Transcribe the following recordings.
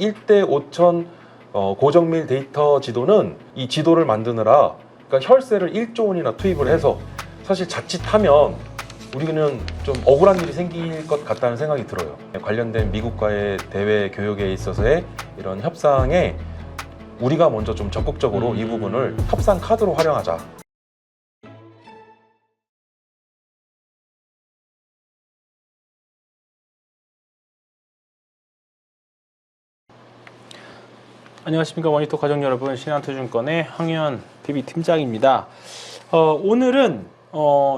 이 1대 5천 고정밀 데이터 지도는 이 지도를 만드느라 그러니까 혈세를 1조 원이나 투입을 해서 사실 자칫하면 우리는 좀 억울한 일이 생길 것 같다는 생각이 들어요. 관련된 미국과의 대외 교역에 있어서의 이런 협상에 우리가 먼저 좀 적극적으로 이 부분을 협상 카드로 활용하자. 안녕하십니까 모니터 가족 여러분, 신한투증권의 황현 TV 팀장입니다. 오늘은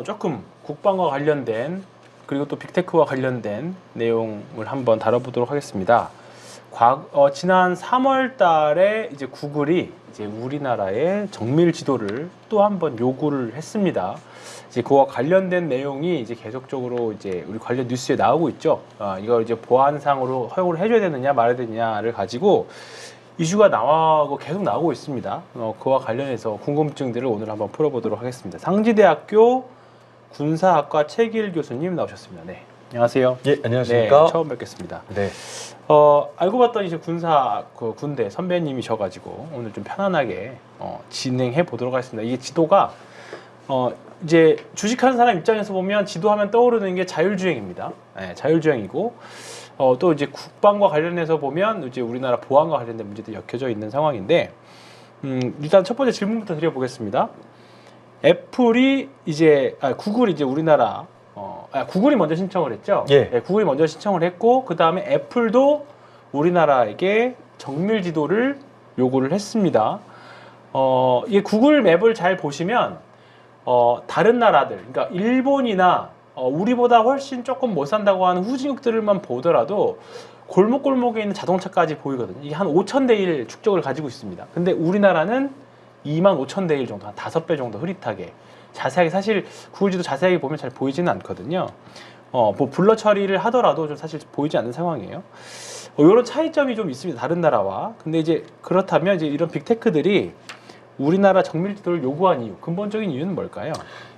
조금 국방과 관련된 그리고 또 빅테크와 관련된 내용을 한번 다뤄보도록 하겠습니다. 지난 3월 달에 이제 구글이 이제 우리나라의 정밀 지도를 또 한번 요구를 했습니다. 이제 그와 관련된 내용이 이제 계속적으로 이제 우리 관련 뉴스에 나오고 있죠. 이걸 이제 보안상으로 허용을 해줘야 되느냐 말아야 되느냐를 가지고 이슈가 계속 나오고 있습니다. 그와 관련해서 궁금증들을 오늘 한번 풀어보도록 하겠습니다. 상지대학교 군사학과 최길 교수님 나오셨습니다. 네, 안녕하세요. 예, 안녕하십니까. 네, 처음 뵙겠습니다. 네. 알고 봤더니 이제 군대 선배님이셔가지고 오늘 좀 편안하게 진행해 보도록 하겠습니다. 이게 지도가 이제 주식하는 사람 입장에서 보면 지도하면 떠오르는 게 자율주행입니다. 네, 자율주행이고 또 이제 국방과 관련해서 보면 이제 우리나라 보안과 관련된 문제들이 엮여져 있는 상황인데 일단 첫 번째 질문부터 드려보겠습니다. 구글이 이제 우리나라 구글이 먼저 신청을 했죠. 예. 네, 구글이 먼저 신청을 했고 그 다음에 애플도 우리나라에게 정밀 지도를 요구를 했습니다. 이 구글 맵을 잘 보시면 다른 나라들, 그러니까 일본이나 우리보다 훨씬 조금 못 산다고 하는 후진국들만 보더라도 골목골목에 있는 자동차까지 보이거든요. 이게 한 5,000대 1 축적을 가지고 있습니다. 근데 우리나라는 25,000대 1 정도, 한 5배 정도 흐릿하게 자세하게, 사실 구글 지도 자세하게 보면 잘 보이지는 않거든요. 뭐 블러 처리를 하더라도 좀 사실 보이지 않는 상황이에요. 이런 차이점이 좀 있습니다, 다른 나라와. 근데 이제 그렇다면 이제 이런 빅테크들이 우리나라 정밀 지도를 요구한 이유, 근본적인 이유는 뭘까요?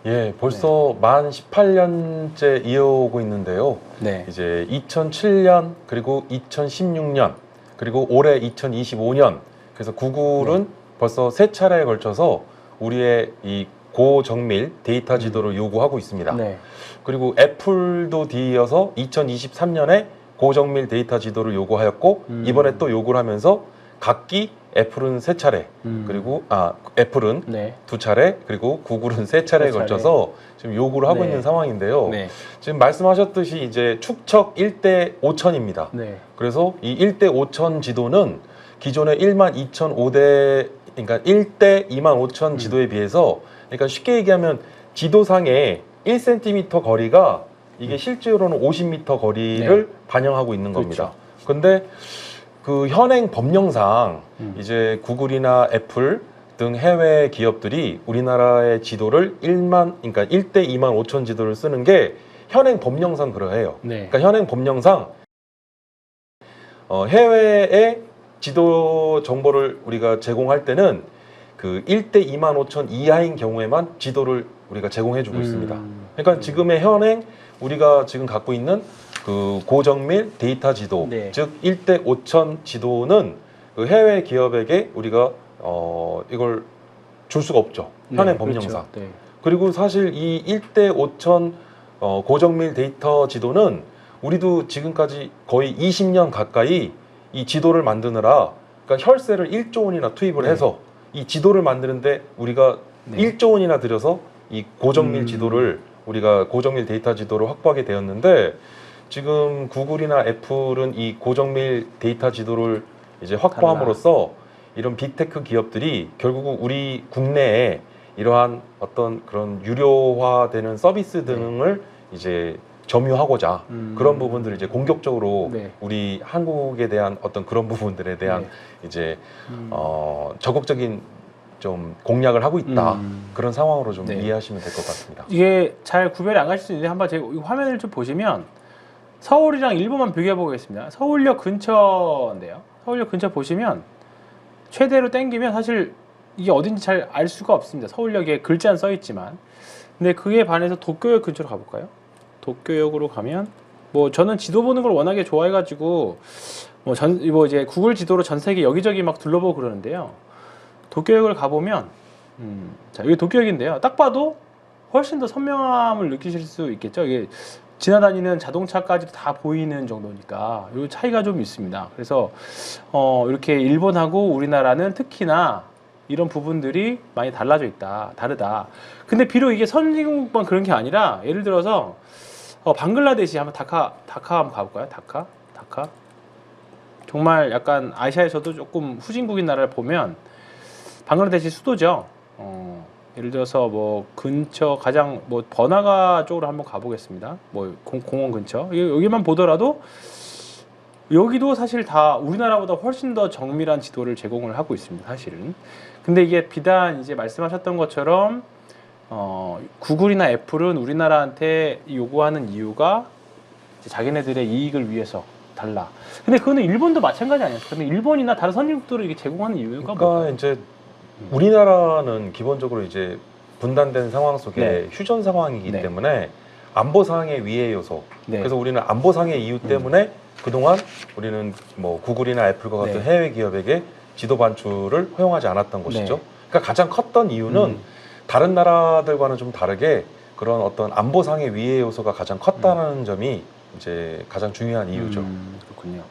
예, 벌써 만 18년째 이어오고 있는데요. 네. 이제 2007년 그리고 2016년 그리고 올해 2025년 그래서 구글은 벌써 3차례에 걸쳐서 우리의 이 고정밀 데이터 지도를 요구하고 있습니다. 네. 그리고 애플도 뒤이어서 2023년에 고정밀 데이터 지도를 요구하였고 이번에 또 요구를 하면서 각기 애플은 3차례 그리고 애플은 네. 2차례 그리고 구글은 3차례에 걸쳐서 지금 요구를 하고 네. 있는 상황인데요. 네. 지금 말씀하셨듯이 이제 축척 1대 5천입니다. 네. 그래서 이 1대 5천 지도는 기존의 12,005대 그러니까 1대 25,000 지도에 비해서, 그러니까 쉽게 얘기하면 지도상의 1cm 거리가 이게 실제로는 50m 거리를 반영하고 있는 겁니다. 근데 그 현행 법령상 이제 구글이나 애플 등 해외 기업들이 우리나라의 지도를 그러니까 1대 25,000 지도를 쓰는 게 현행 법령상 그러해요. 네. 그러니까 현행 법령상 해외의 지도 정보를 우리가 제공할 때는 그 1대 25,000 이하인 경우에만 지도를 우리가 제공해주고 있습니다. 그러니까 지금의 현행 우리가 지금 갖고 있는 그 고정밀 데이터 지도, 네. 즉 1대 5,000 지도는 그 해외 기업에게 우리가 이걸 줄 수가 없죠. 현행 법령상. 그렇죠. 네. 그리고 사실 이 1대 5,000 고정밀 데이터 지도는 우리도 지금까지 거의 20년 가까이 이 지도를 만드느라 그러니까 혈세를 1조 원이나 투입을 해서 이 지도를 만드는데 우리가 1조 원이나 들여서 이 고정밀 지도를 우리가 고정밀 데이터 지도를 확보하게 되었는데, 지금 구글이나 애플은 이 고정밀 데이터 지도를 이제 확보함으로써 이런 빅테크 기업들이 결국 우리 국내에 이러한 어떤 그런 유료화되는 서비스 등을 이제 점유하고자 그런 부분들을 이제 공격적으로 우리 한국에 대한 어떤 그런 부분들에 대한 이제 적극적인 좀 공략을 하고 있다, 그런 상황으로 좀 이해하시면 될 것 같습니다. 이게 잘 구별이 안 가실 수 있는데 한번 제가 이 화면을 좀 보시면 서울이랑 일본만 비교해 보겠습니다. 서울역 근처인데요. 서울역 근처 보시면 최대로 당기면 사실 이게 어딘지 잘 알 수가 없습니다. 서울역에 글자는 써 있지만. 근데 그에 반해서 도쿄역 근처로 가볼까요? 도쿄역으로 가면 뭐 저는 지도 보는 걸 워낙에 좋아해가지고 뭐 이제 구글 지도로 전 세계 여기저기 막 둘러보고 그러는데요. 도쿄역을 가보면 자 여기 도쿄역인데요. 딱 봐도 훨씬 더 선명함을 느끼실 수 있겠죠. 이게 지나다니는 자동차까지도 다 보이는 정도니까 이 차이가 좀 있습니다. 그래서 이렇게 일본하고 우리나라는 특히나 이런 부분들이 많이 달라져 있다, 다르다. 근데 비록 이게 선진국만 그런 게 아니라 예를 들어서 방글라데시 한번 다카 한번 가볼까요? 다카. 정말 약간 아시아에서도 조금 후진국인 나라를 보면 방글라데시 수도죠. 예를 들어서 뭐 근처 가장 뭐 버나가 쪽으로 한번 가보겠습니다. 뭐 공원 근처 여기만 보더라도 여기도 사실 다 우리나라보다 훨씬 더 정밀한 지도를 제공을 하고 있습니다. 사실은. 근데 이게 비단 이제 말씀하셨던 것처럼 구글이나 애플은 우리나라한테 요구하는 이유가 이제 자기네들의 이익을 위해서 달라. 근데 그거는 일본도 마찬가지 아니었어요? 근데 일본이나 다른 선진국들을 이게 제공하는 이유가 그러니까 뭘까요? 이제 우리나라는 기본적으로 이제 분단된 상황 속에 네. 휴전 상황이기 네. 때문에 안보상의 위해 요소. 네. 그래서 우리는 안보상의 이유 때문에 그동안 우리는 뭐 구글이나 애플과 같은 네. 해외 기업에게 지도 반출을 허용하지 않았던 것이죠. 네. 그러니까 가장 컸던 이유는 다른 나라들과는 좀 다르게 그런 어떤 안보상의 위해 요소가 가장 컸다는 점이 이제 가장 중요한 이유죠. 그렇군요.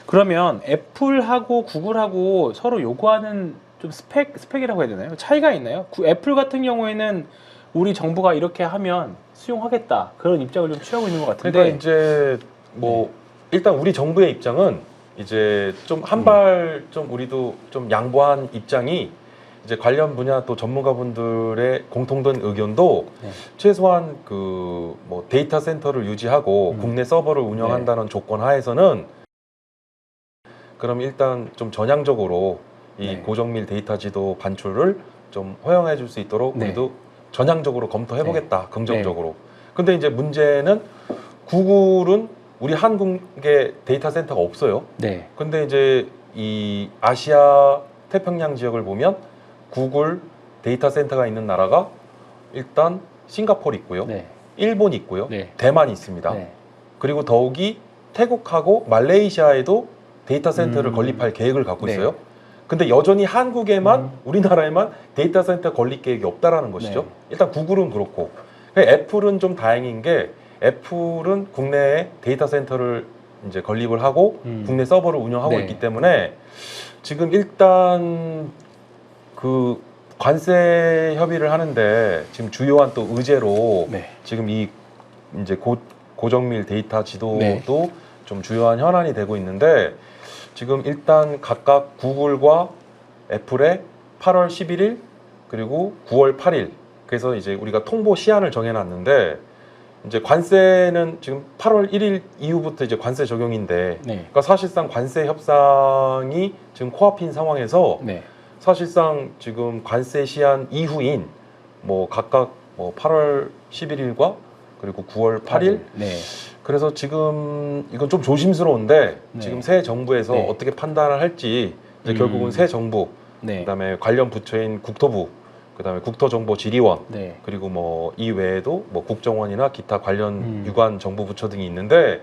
그러면 애플하고 구글하고 서로 요구하는 좀 스펙이라고 해야 되나요? 차이가 있나요? 애플 같은 경우에는 우리 정부가 이렇게 하면 수용하겠다 그런 입장을 좀 취하고 있는 것 같은데. 그러니까 이제 뭐 일단 우리 정부의 입장은 이제 좀 한 발 좀 우리도 좀 양보한 입장이 이제 관련 분야 또 전문가분들의 공통된 의견도 네. 최소한 그 뭐 데이터 센터를 유지하고 국내 서버를 운영한다는 조건 하에서는 그럼 일단 좀 전향적으로 이 네. 고정밀 데이터 지도 반출을 좀 허용해 줄 수 있도록 네. 우리도 전향적으로 검토해 보겠다. 긍정적으로. 근데 이제 문제는 구글은 우리 한국에 데이터 센터가 없어요. 네. 근데 이제 이 아시아 태평양 지역을 보면 구글 데이터 센터가 있는 나라가 일단 싱가포르 있고요. 네. 일본 있고요. 네. 대만이 있습니다. 네. 그리고 더욱이 태국하고 말레이시아에도 데이터 센터를 건립할 계획을 갖고 네. 있어요. 근데 여전히 한국에만 우리나라에만 데이터 센터 건립 계획이 없다라는 것이죠. 네. 일단 구글은 그렇고 애플은 좀 다행인 게 애플은 국내에 데이터 센터를 이제 건립을 하고 국내 서버를 운영하고 네. 있기 때문에 지금 일단 그 관세 협의를 하는데 지금 주요한 또 의제로 네. 지금 이 이제 고정밀 데이터 지도도 네. 좀 주요한 현안이 되고 있는데 지금 일단 각각 구글과 애플의 8월 11일 그리고 9월 8일 그래서 이제 우리가 통보 시한을 정해놨는데 이제 관세는 지금 8월 1일 이후부터 이제 관세 적용인데 네. 그러니까 사실상 관세 협상이 지금 코앞인 상황에서 네. 사실상 지금 관세 시한 이후인 뭐 각각 뭐 8월 11일과 그리고 9월 8일 네. 그래서 지금 이건 좀 조심스러운데 네. 지금 새 정부에서 네. 어떻게 판단을 할지 이제 결국은 새 정부 네. 그다음에 관련 부처인 국토부 그다음에 국토정보지리원 네. 그리고 뭐 이 외에도 뭐 국정원이나 기타 관련 유관 정부 부처 등이 있는데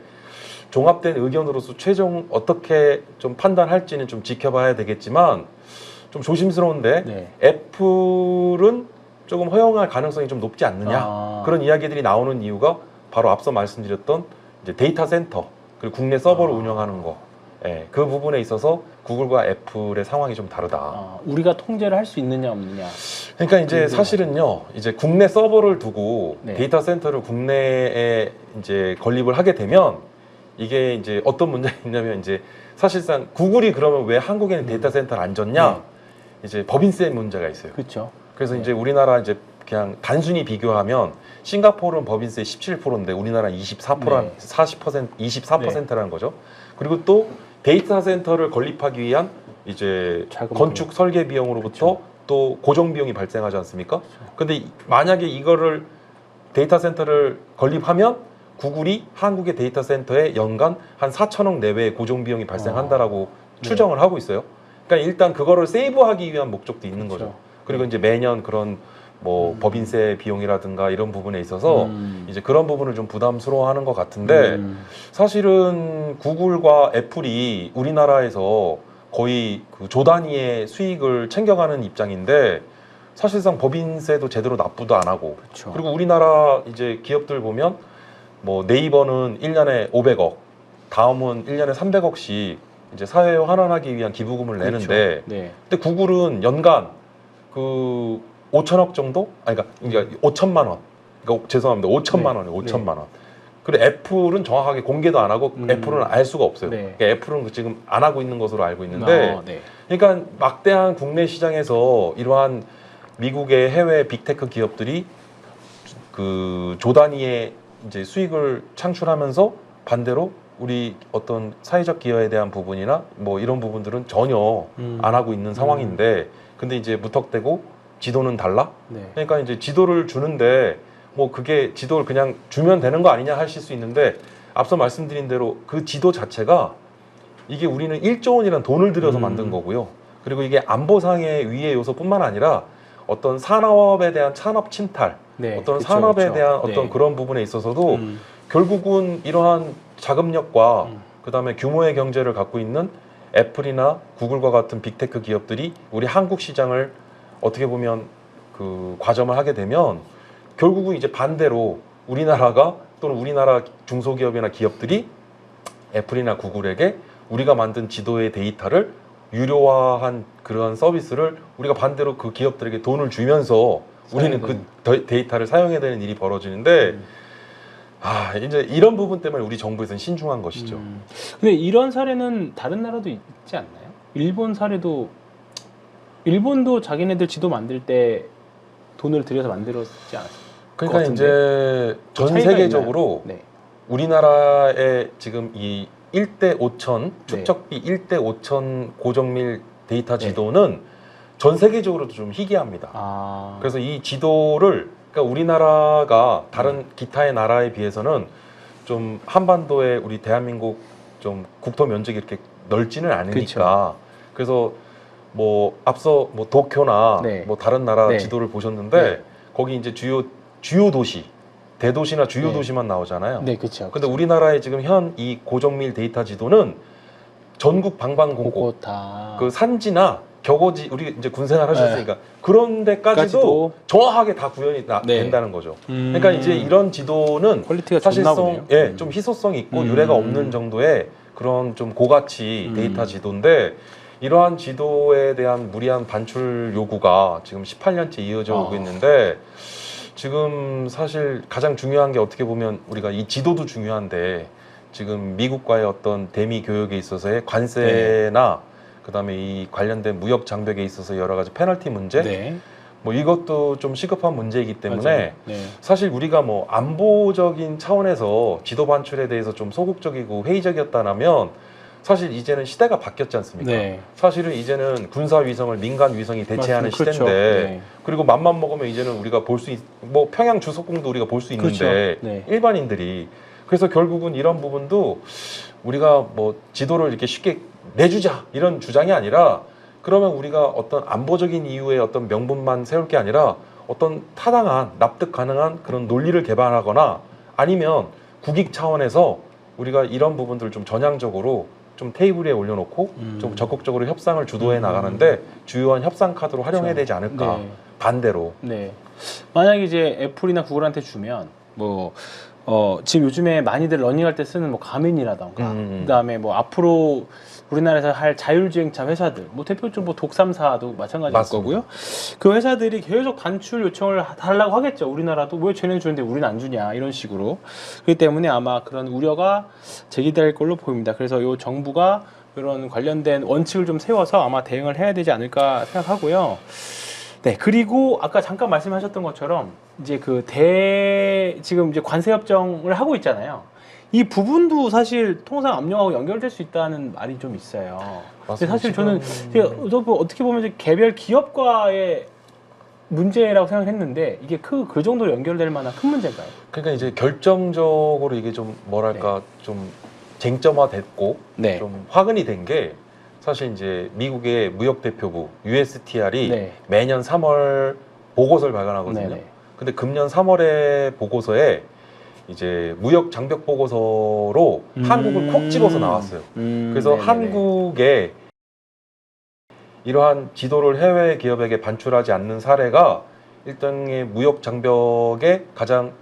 종합된 의견으로서 최종 어떻게 좀 판단할지는 좀 지켜봐야 되겠지만 좀 조심스러운데 네. 애플은 조금 허용할 가능성이 좀 높지 않느냐 그런 이야기들이 나오는 이유가 바로 앞서 말씀드렸던 이제 데이터 센터 그리고 국내 서버를 운영하는 거 그 부분에 있어서 구글과 애플의 상황이 좀 다르다. 우리가 통제를 할 수 있느냐 없느냐. 그러니까 이제 사실은요, 이제 국내 서버를 두고 네. 데이터 센터를 국내에 이제 건립을 하게 되면 이게 이제 어떤 문제가 있냐면 이제 사실상 구글이 그러면 왜 한국에는 데이터 센터를 안 졌냐? 이제 법인세 문제가 있어요. 그렇죠. 그래서 이제 우리나라 이제 그냥 단순히 비교하면 싱가포르는 법인세 17%인데 우리나라 24%란 40% 24%라는 거죠. 그리고 또 데이터 센터를 건립하기 위한 이제 건축 설계 비용으로부터 또 고정 비용이 발생하지 않습니까? 근데 만약에 이거를 데이터 센터를 건립하면 구글이 한국의 데이터 센터에 연간 한 4천억 내외의 고정 비용이 발생한다라고 추정을 하고 있어요. 그러니까 일단 그거를 세이브하기 위한 목적도 있는 거죠. 그리고 이제 매년 그런 뭐 법인세 비용이라든가 이런 부분에 있어서 이제 그런 부분을 좀 부담스러워하는 것 같은데 사실은 구글과 애플이 우리나라에서 거의 그 조 단위의 수익을 챙겨가는 입장인데 사실상 법인세도 제대로 납부도 안 하고 그렇죠. 그리고 우리나라 이제 기업들 보면 뭐 네이버는 1년에 500억, 다음은 1년에 300억씩 이제 사회 환원하기 위한 기부금을 그렇죠. 내는데 네. 근데 구글은 연간 그 5천억 정도? 아니 그러니까 5천만 원. 그러니까 죄송합니다. 5천만 원이에요. 5천만 원. 그리고 애플은 정확하게 공개도 안 하고 애플은 알 수가 없어요. 네. 그러니까 애플은 지금 안 하고 있는 것으로 알고 있는데 네. 그러니까 막대한 국내 시장에서 이러한 미국의 해외 빅테크 기업들이 그 조 단위의 이제 수익을 창출하면서 반대로 우리 어떤 사회적 기여에 대한 부분이나 뭐 이런 부분들은 전혀 안 하고 있는 상황인데 근데 이제 무턱대고 지도는 달라? 네. 그러니까 이제 지도를 주는데 뭐 그게 지도를 그냥 주면 되는 거 아니냐 하실 수 있는데 앞서 말씀드린 대로 그 지도 자체가 이게 우리는 1조 원이라는 돈을 들여서 만든 거고요. 그리고 이게 안보상의 위의 요소뿐만 아니라 어떤 산업에 대한 찬업 침탈, 네. 어떤 그쵸, 산업에 그쵸. 대한 어떤 네. 그런 부분에 있어서도 결국은 이러한 자금력과 그다음에 규모의 경제를 갖고 있는 애플이나 구글과 같은 빅테크 기업들이 우리 한국 시장을 어떻게 보면 그 과점을 하게 되면 결국은 이제 반대로 우리나라가 또는 우리나라 중소기업이나 기업들이 애플이나 구글에게 우리가 만든 지도의 데이터를 유료화한 그런 서비스를 우리가 반대로 그 기업들에게 돈을 주면서 우리는 그 데이터를 사용해야 되는 일이 벌어지는데 아 이제 이런 부분 때문에 우리 정부에서는 신중한 것이죠. 근데 이런 사례는 다른 나라도 있지 않나요? 일본 사례도 일본도 자기네들 지도 만들 때 돈을 들여서 만들었지 않았어요? 그러니까 이제 전 차이가 세계적으로 네. 우리나라의 지금 이 1대 5천 네. 축적비 1대 5천 고정밀 데이터 지도는 전 세계적으로도 좀 희귀합니다. 아. 그래서 이 지도를 그러니까 우리나라가 다른 기타의 나라에 비해서는 좀 한반도에 우리 대한민국 좀 국토 면적이 이렇게 넓지는 않으니까 그래서 뭐 앞서 뭐 도쿄나 네. 뭐 다른 나라 네. 지도를 보셨는데 네. 거기 이제 주요 도시 대도시나 주요 네. 도시만 나오잖아요. 네, 그렇죠. 근데 우리나라의 지금 현 이 고정밀 데이터 지도는 전국 방방곡곡 곳곳 다. 그 산지나 격오지 우리 이제 군생활 하셨으니까 그런 데까지도 까지도. 정확하게 다 구현이 네. 된다는 거죠. 그러니까 이제 이런 지도는 퀄리티가 좋나 보네요. 사실성 좀 희소성이 있고 유례가 없는 정도의 그런 좀 고가치 데이터 지도인데 이러한 지도에 대한 무리한 반출 요구가 지금 18년째 이어져 오고 있는데 지금 사실 가장 중요한 게 어떻게 보면 우리가 이 지도도 중요한데 지금 미국과의 어떤 대미 교역에 있어서의 관세나 그다음에 이 관련된 무역 장벽에 있어서 여러 가지 페널티 문제 네. 뭐 이것도 좀 시급한 문제이기 때문에 맞아요. 네. 사실 우리가 뭐 안보적인 차원에서 지도 반출에 대해서 좀 소극적이고 회의적이었다면 사실 이제는 시대가 바뀌었지 않습니까? 네. 사실은 이제는 군사 위성을 민간 위성이 대체하는 맞습니다. 시대인데 그렇죠. 네. 그리고 맘만 먹으면 이제는 우리가 볼 수 뭐 평양 주석궁도 우리가 볼 수 있는데 그렇죠. 네. 일반인들이 그래서 결국은 이런 부분도 우리가 뭐 지도를 이렇게 쉽게 내주자 이런 주장이 아니라 그러면 우리가 어떤 안보적인 이유의 어떤 명분만 세울 게 아니라 어떤 타당한 납득 가능한 그런 논리를 개발하거나 아니면 국익 차원에서 우리가 이런 부분들을 좀 전향적으로 좀 테이블 위에 올려놓고 좀 적극적으로 협상을 주도해 나가는데 주요한 협상 카드로 활용해야 되지 않을까. 네. 반대로. 네. 만약에 이제 애플이나 구글한테 주면 뭐 지금 요즘에 많이들 러닝할 때 쓰는 뭐 가민이라던가 그다음에 뭐 앞으로 우리나라에서 할 자율주행차 회사들 뭐 대표적으로 뭐 독삼사도 마찬가지일 맞습니다. 거고요. 그 회사들이 계속 반출 요청을 달라고 하겠죠. 우리나라도 왜 쟤네 주는데 우리는 안 주냐 이런 식으로. 그렇기 때문에 아마 그런 우려가 제기될 걸로 보입니다. 그래서 요 정부가 이런 관련된 원칙을 좀 세워서 아마 대응을 해야 되지 않을까 생각하고요. 네, 그리고 아까 잠깐 말씀하셨던 것처럼 이제 지금 이제 관세 협정을 하고 있잖아요. 이 부분도 사실 통상 압력하고 연결될 수 있다는 말이 좀 있어요. 근데 사실 저는 어떻게 보면 이제 개별 기업과의 문제라고 생각했는데 이게 그 정도로 연결될 만한 큰 문제인가요? 그러니까 이제 결정적으로 이게 좀 뭐랄까 좀 쟁점화됐고 좀 화근이 된 게 사실 이제 미국의 무역대표부 USTR이 매년 3월 보고서를 발간하거든요. 네네. 근데 금년 3월에 보고서에 이제 무역 장벽 보고서로 한국을 콕 집어서 나왔어요. 그래서 네네네. 한국에 이러한 지도를 해외 기업에게 반출하지 않는 사례가 일종의 무역 장벽의 가장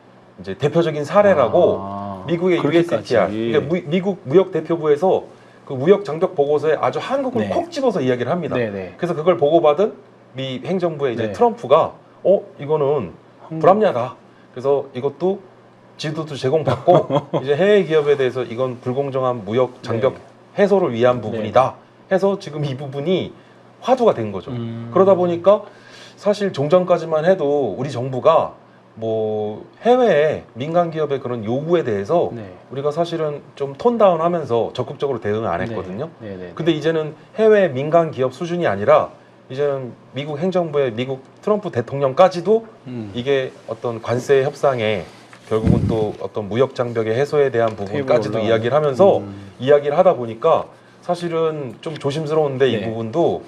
이제 대표적인 사례라고 미국의 그렇게까지. USTR, 그러니까 미국 무역 대표부에서 그 무역 장벽 보고서에 아주 한국을 네. 콕 집어서 이야기를 합니다. 네네. 그래서 그걸 보고받은 미 행정부의 이제 네. 트럼프가 이거는 불합리하다. 그래서 이것도 지도도 제공받고 이제 해외 기업에 대해서 이건 불공정한 무역 장벽 네. 해소를 위한 부분이다. 해서 지금 이 부분이 화두가 된 거죠. 음. 그러다 보니까 사실 종전까지만 해도 우리 정부가 뭐 해외의 민간 기업의 그런 요구에 대해서 네. 우리가 사실은 좀 톤다운 하면서 적극적으로 대응을 안 했거든요. 네. 네네. 근데 이제는 해외 민간 기업 수준이 아니라 이제는 미국 행정부의 미국 트럼프 대통령까지도 이게 어떤 관세 협상에 결국은 또 어떤 무역 장벽의 해소에 대한 부분까지도 이야기를 하면서 이야기를 하다 보니까 사실은 좀 조심스러운데 이 네. 부분도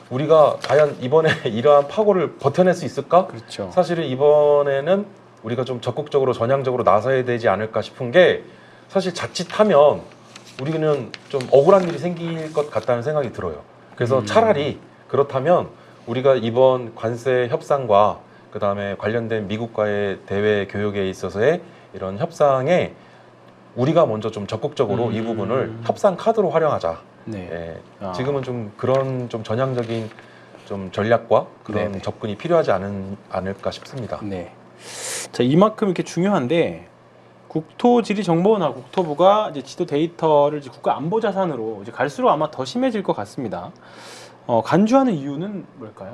우리가 과연 이번에 이러한 파고를 버텨낼 수 있을까? 그렇죠. 사실은 이번에는 우리가 좀 적극적으로 전향적으로 나서야 되지 않을까 싶은 게 사실 자칫하면 우리는 좀 억울한 일이 생길 것 같다는 생각이 들어요. 그래서 차라리 그렇다면 우리가 이번 관세 협상과 그 다음에 관련된 미국과의 대외 교역에 있어서의 이런 협상에 우리가 먼저 좀 적극적으로 이 부분을 협상 카드로 활용하자. 네. 예, 지금은 좀 그런 좀 전향적인 좀 전략과 그런 네네. 접근이 필요하지 않을까 싶습니다. 네. 자, 이만큼 이렇게 중요한데 국토지리정보원과 국토부가 이제 지도 데이터를 이제 국가 안보 자산으로 이제 갈수록 아마 더 심해질 것 같습니다. 간주하는 이유는 뭘까요?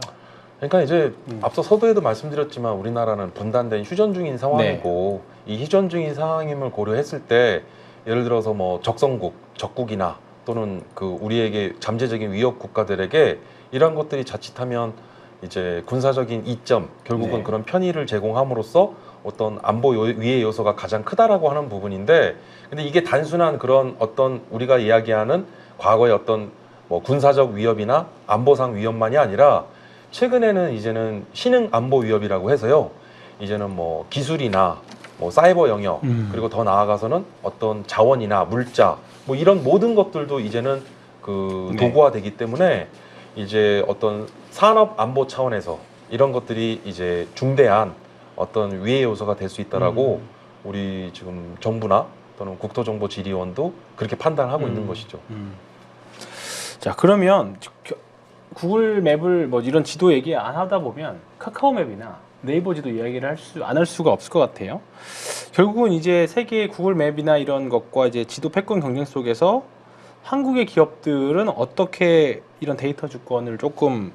그러니까 이제 앞서 서두에도 말씀드렸지만 우리나라는 분단된 휴전 중인 상황이고 이 휴전 중인 상황임을 고려했을 때 예를 들어서 뭐 적성국, 적국이나 또는 그 우리에게 잠재적인 위협 국가들에게 이런 것들이 자칫하면 이제 군사적인 이점 결국은 네. 그런 편의를 제공함으로써 어떤 안보 위의 요소가 가장 크다라고 하는 부분인데 근데 이게 단순한 그런 어떤 우리가 이야기하는 과거의 어떤 뭐 군사적 위협이나 안보상 위협만이 아니라 최근에는 이제는 신흥 안보 위협이라고 해서요. 이제는 뭐 기술이나 뭐 사이버 영역 그리고 더 나아가서는 어떤 자원이나 물자 뭐 이런 모든 것들도 이제는 그 도구화되기 때문에 이제 어떤 산업 안보 차원에서 이런 것들이 이제 중대한 어떤 위해 요소가 될 수 있다라고 우리 지금 정부나 또는 국토정보지리원도 그렇게 판단하고 있는 것이죠. 자, 그러면 구글 맵을 뭐 이런 지도 얘기 안 하다 보면 카카오 맵이나 네이버 지도 이야기를 안 할 수가 없을 것 같아요. 결국은 이제 세계의 구글 맵이나 이런 것과 이제 지도 패권 경쟁 속에서 한국의 기업들은 어떻게 이런 데이터 주권을 조금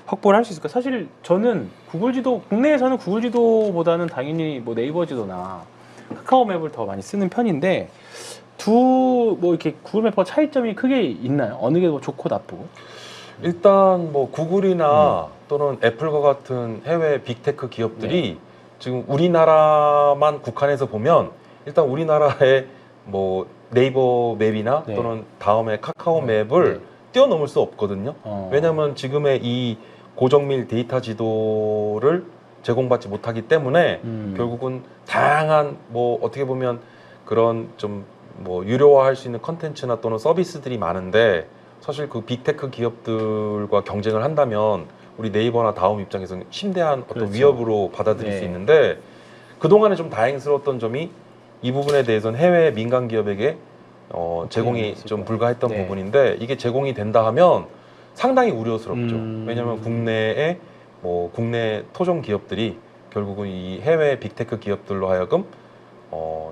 확보를 할 수 있을까? 사실 저는 구글 지도, 국내에서는 구글 지도보다는 당연히 뭐 네이버 지도나 카카오 맵을 더 많이 쓰는 편인데 뭐 이렇게 구글 맵과 차이점이 크게 있나요? 어느 게 더 좋고 나쁘고? 일단 뭐 구글이나 또는 애플과 같은 해외 빅테크 기업들이 지금 우리나라만 국한해서 보면 일단 우리나라의 뭐 네이버 맵이나 또는 다음에 카카오 맵을 뛰어넘을 수 없거든요. 왜냐하면 지금의 이 고정밀 데이터 지도를 제공받지 못하기 때문에 결국은 다양한 뭐 어떻게 보면 그런 좀 뭐 유료화할 수 있는 컨텐츠나 또는 서비스들이 많은데 사실 그 빅테크 기업들과 경쟁을 한다면 우리 네이버나 다음 입장에서는 심대한 어떤 위협으로 받아들일 수 있는데 그동안에 좀 다행스러웠던 점이 이 부분에 대해서는 해외 민간 기업에게 제공이 좀 불가했던 부분인데 이게 제공이 된다 하면 상당히 우려스럽죠. 왜냐하면 국내에 뭐 국내 토종 기업들이 결국은 이 해외 빅테크 기업들로 하여금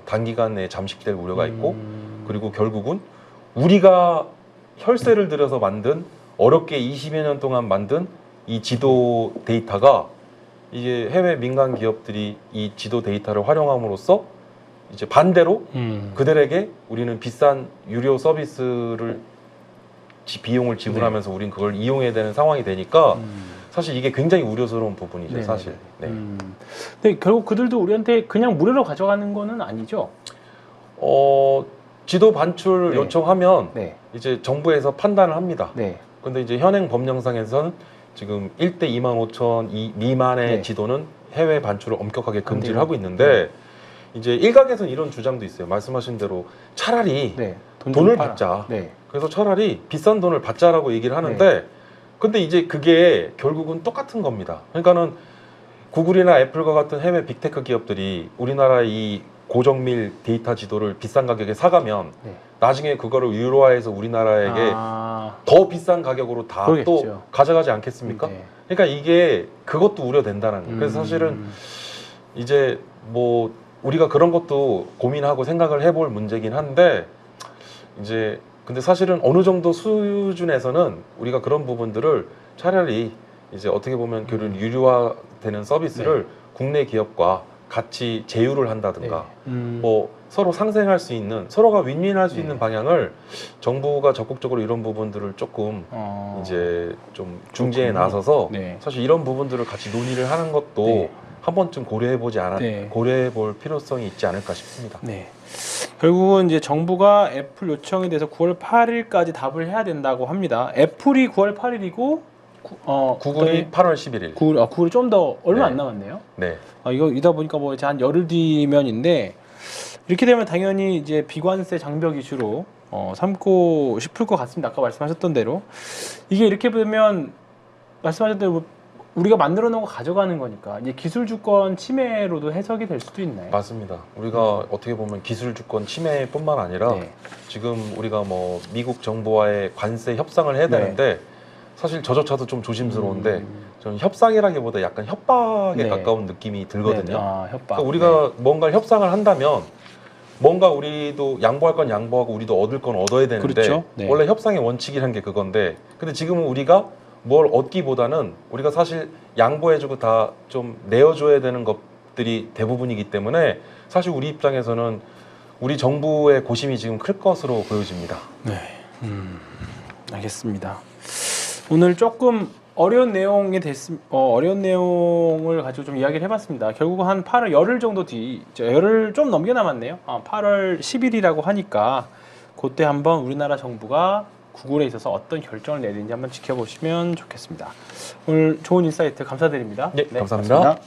단기간 내에 잠식될 우려가 있고 그리고 결국은 우리가 혈세를 들여서 만든 어렵게 20여 년 동안 만든 이 지도 데이터가 이게 해외 민간 기업들이 이 지도 데이터를 활용함으로써 이제 반대로 그들에게 우리는 비싼 유료 서비스를 비용을 지불하면서 우린 그걸 이용해야 되는 상황이 되니까 사실 이게 굉장히 우려스러운 부분이죠. 사실. 네. 근데 결국 그들도 우리한테 그냥 무료로 가져가는 거는 아니죠? 지도 반출 요청하면 이제 정부에서 판단을 합니다. 근데 이제 현행 법령상에서는 지금 1대 25,000 미만의 네. 지도는 해외 반출을 엄격하게 금지를 돼요. 하고 있는데 이제 일각에서는 이런 주장도 있어요. 말씀하신 대로 차라리 네. 돈을 좀 팔아. 받자. 네. 그래서 차라리 비싼 돈을 받자라고 얘기를 하는데 근데 이제 그게 결국은 똑같은 겁니다. 그러니까는 구글이나 애플과 같은 해외 빅테크 기업들이 우리나라의 이 고정밀 데이터 지도를 비싼 가격에 사가면 네. 나중에 그거를 유로화해서 우리나라에게 아, 더 비싼 가격으로 다 또 그러겠죠. 가져가지 않겠습니까? 네. 그러니까 이게 그것도 우려된다는 거예요. 그래서 사실은 이제 뭐 우리가 그런 것도 고민하고 생각을 해볼 문제긴 한데 이제 근데 사실은 어느 정도 수준에서는 우리가 그런 부분들을 차라리 이제 어떻게 보면 그런 유료화되는 서비스를 국내 기업과 같이 제휴를 한다든가 뭐 서로 상생할 수 있는 서로가 윈윈할 수 네. 있는 방향을 정부가 적극적으로 이런 부분들을 조금 이제 좀 중재에 그렇군요. 나서서 네. 사실 이런 부분들을 같이 논의를 하는 것도 네. 한 번쯤 네. 고려해 볼 필요성이 있지 않을까 싶습니다. 네. 결국은 이제 정부가 애플 요청에 대해서 9월 8일까지 답을 해야 된다고 합니다. 애플이 9월 8일이고 구글이 8월 11일. 구글이 좀 더 얼마 네. 안 남았네요. 네. 이거 이다 보니까 뭐 이제 한 열흘 뒤면인데 이렇게 되면 당연히 이제 비관세 장벽 이슈로 삼고 싶을 것 같습니다. 아까 말씀하셨던 대로 이게 이렇게 되면 말씀하셨던 대로 우리가 만들어 놓은 거 가져가는 거니까 이제 기술 주권 침해로도 해석이 될 수도 있나요? 맞습니다. 우리가 어떻게 보면 기술 주권 침해뿐만 아니라 네. 지금 우리가 뭐 미국 정부와의 관세 협상을 해야 네. 되는데 사실 저조차도 좀 조심스러운데 저는 협상이라기보다 약간 협박에 네. 가까운 느낌이 들거든요. 네. 협박. 그러니까 우리가 뭔가 협상을 한다면 뭔가 우리도 양보할 건 양보하고 우리도 얻을 건 얻어야 되는데 그렇죠. 네. 원래 협상의 원칙이란 게 그건데 근데 지금은 우리가 뭘 얻기보다는 우리가 사실 양보해주고 다 좀 내어줘야 되는 것들이 대부분이기 때문에 사실 우리 입장에서는 우리 정부의 고심이 지금 클 것으로 보여집니다. 네. 알겠습니다. 오늘 조금 어려운 내용을 가지고 좀 이야기를 해봤습니다. 결국은 한 8월 열흘 정도 뒤, 열흘 좀 넘게 남았네요. 8월 10일이라고 하니까 그때 한번 우리나라 정부가 구글에 있어서 어떤 결정을 내리는지 한번 지켜보시면 좋겠습니다. 오늘 좋은 인사이트 감사드립니다. 네, 감사합니다. 고맙습니다.